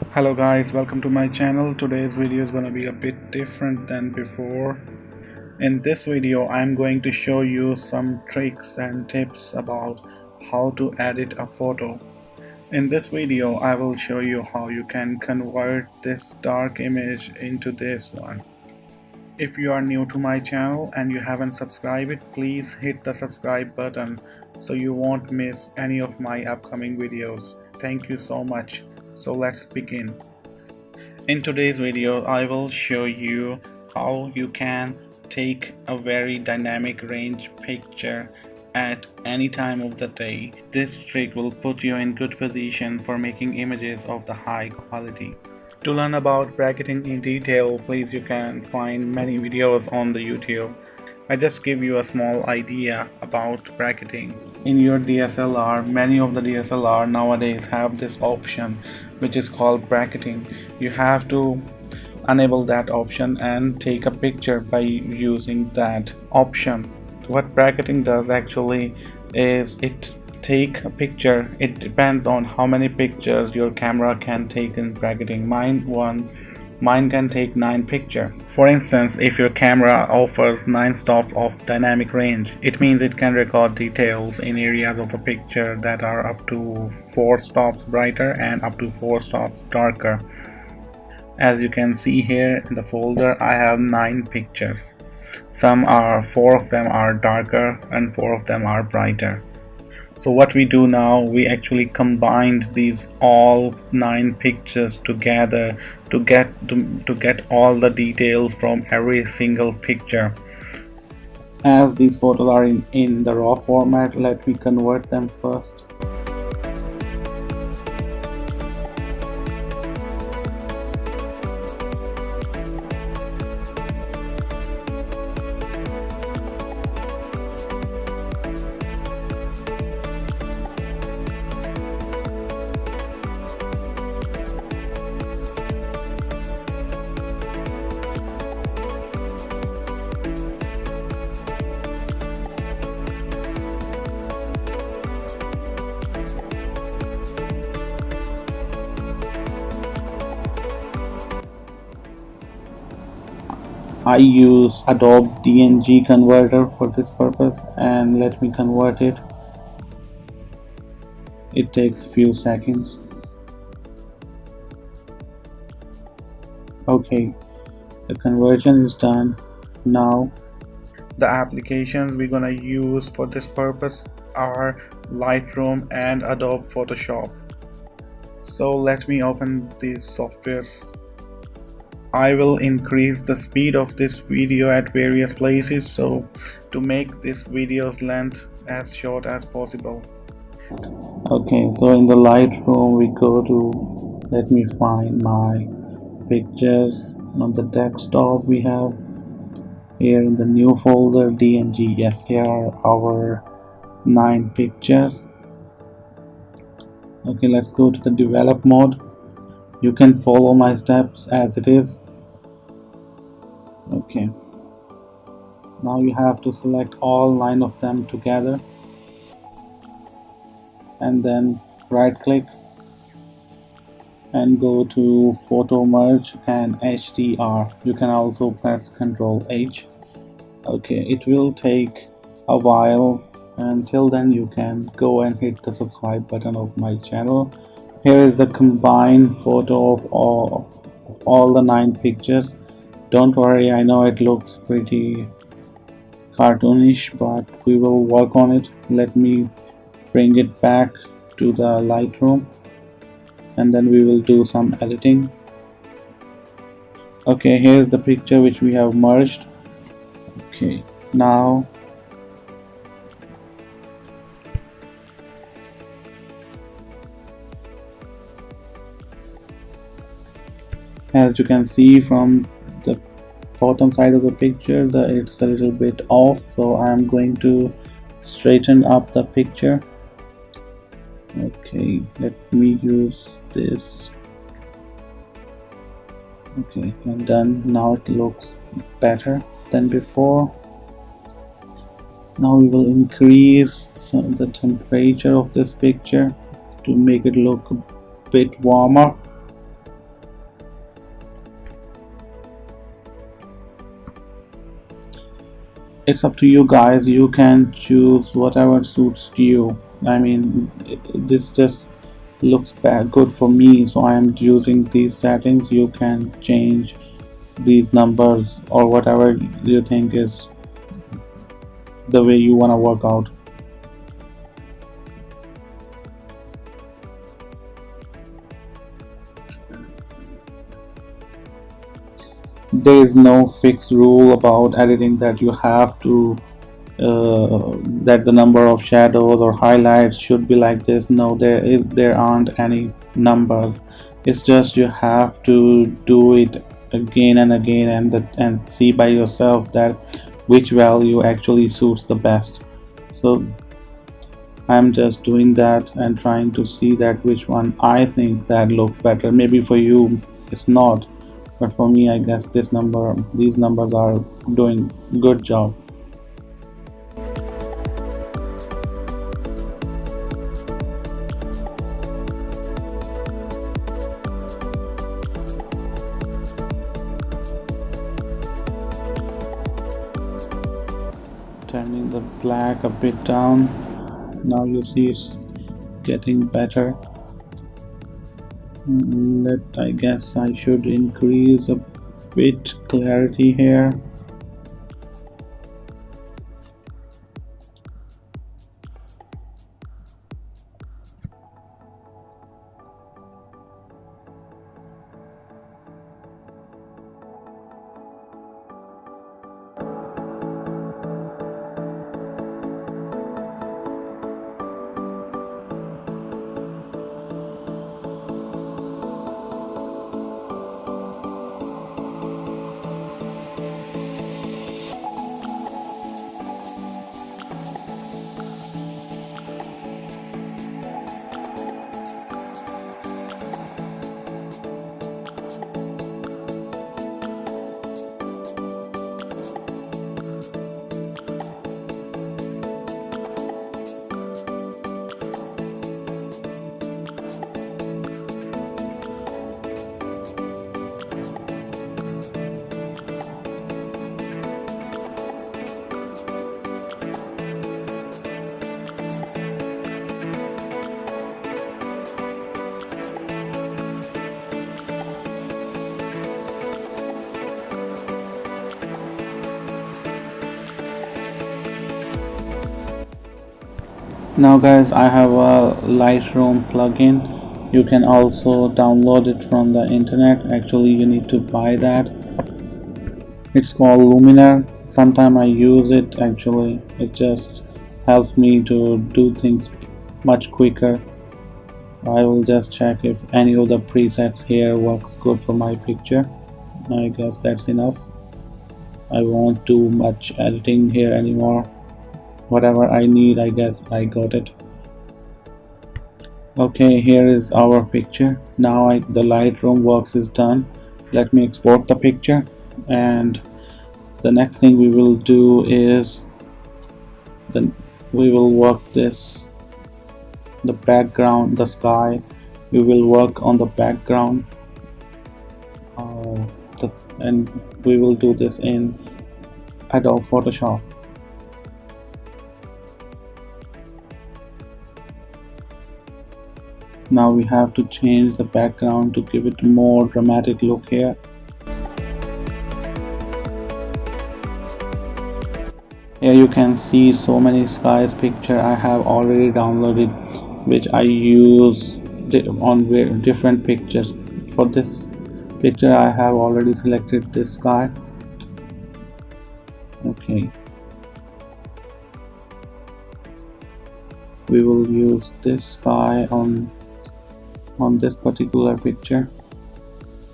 Hello guys, welcome to my channel. Today's video is going to be a bit different than before. In this video I'm going to show you some tricks and tips about how to edit a photo. In this video I will show you how you can convert this dark image into this one. If you are new to my channel and you haven't subscribed it, please hit the subscribe button so you won't miss any of my upcoming videos. Thank you so much. So let's begin. In today's video I will show you how you can take a very dynamic range picture at any time of the day. This trick will put you in good position for making images of the high quality. To learn about bracketing in detail, please you can find many videos on the YouTube. I just give you a small idea about bracketing. In your DSLR, many of the DSLR nowadays have this option which is called bracketing. You have to enable that option and take a picture by using that option. What bracketing does actually is it take a picture. It depends on how many pictures your camera can take in bracketing. Mine can take 9 pictures. For instance, if your camera offers 9 stops of dynamic range, it means it can record details in areas of a picture that are up to 4 stops brighter and up to 4 stops darker. As you can see here in the folder, I have 9 pictures. 4 of them are darker and 4 of them are brighter. So what we do now, we actually combined these all 9 pictures together to get all the details from every single picture. As these photos are in the raw format, let me convert them first. I use Adobe DNG converter for this purpose, and let me convert it. It takes few seconds. Okay, the conversion is done. Now the applications we're gonna use for this purpose are LightRoom and Adobe Photoshop. So let me open these softwares. I will increase the speed of this video at various places so to make this video's length as short as possible. Okay, so in the Lightroom we go to, let me find my pictures on the desktop. We have here in the new folder DNG. Yes, here are our 9 pictures. Okay, let's go to the develop mode. You can follow my steps as it is. Okay, now you have to select all 9 of them together and then right click and go to photo merge and HDR. You can also press Ctrl H. Okay, it will take a while. Until then you can go and hit the subscribe button of my channel. Here is the combined photo of all the 9 pictures. Don't worry, I know it looks pretty cartoonish, but we will work on it. Let me bring it back to the Lightroom and then we will do some editing. Okay, here's the picture which we have merged. Okay, now as you can see from the bottom side of the picture, it's a little bit off, so I'm going to straighten up the picture. Okay, let me use this. Okay, and done. Now it looks better than before. Now we will increase the temperature of this picture to make it look a bit warmer. it's up to you guys. You can choose whatever suits you. I mean, this just looks good for me, so I am using these settings. You can change these numbers or whatever you think is the way you want to work out. There is no fixed rule about editing that you have to that the number of shadows or highlights should be like this. No, there aren't any numbers. It's just you have to do it again and again, and see by yourself that which value actually suits the best. So I'm just doing that and trying to see that which one I think that looks better. Maybe for you it's not, but for me I guess these numbers are doing good job. Turning the black a bit down. Now you see it's getting better. I guess I should increase a bit clarity here. Now guys, I have a LightRoom plugin. You can also download it from the internet. Actually you need to buy that. It's called Luminar. Sometimes I use it. Actually it just helps me to do things much quicker. I will just check if any of the presets here works good for my picture. I guess that's enough. I won't do much editing here anymore. Whatever I need, I guess I got it. Okay, here is our picture. Now the Lightroom works is done. Let me export the picture, and the next thing we will do is we will work the background, the sky. We will work on the background, and we will do this in Adobe Photoshop. Now we have to change the background to give it more dramatic look here. Here you can see so many skies picture I have already downloaded, which I use on different pictures. For this picture I have already selected this sky. Okay, we will use this sky on this particular picture.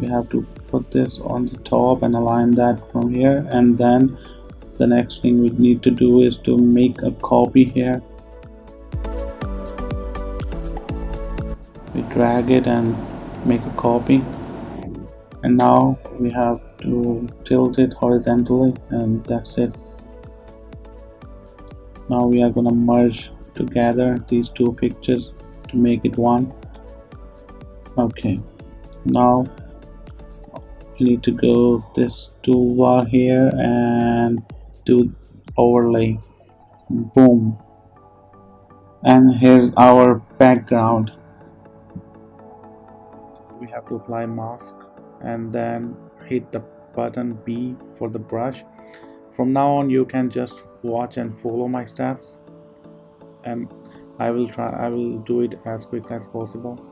We have to put this on the top and align that from here, and then the next thing we need to do is to make a copy here. We drag it and make a copy, and now we have to tilt it horizontally, and that's it. Now we are gonna merge together these two pictures to make it one. Okay, now you need to go this toolbar here and do overlay. Boom. And here's our background. We have to apply mask and then hit the button B for the brush. From now on you can just watch and follow my steps, and I will do it as quick as possible.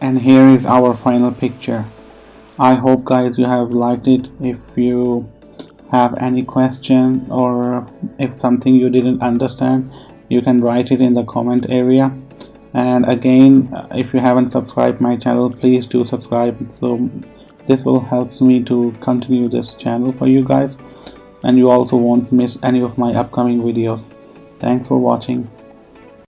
And here is our final picture. I hope guys you have liked it. If you have any question or if something you didn't understand, you can write it in the comment area. And again, if you haven't subscribed my channel, please do subscribe, so this will help me to continue this channel for you guys, and you also won't miss any of my upcoming videos. Thanks for watching.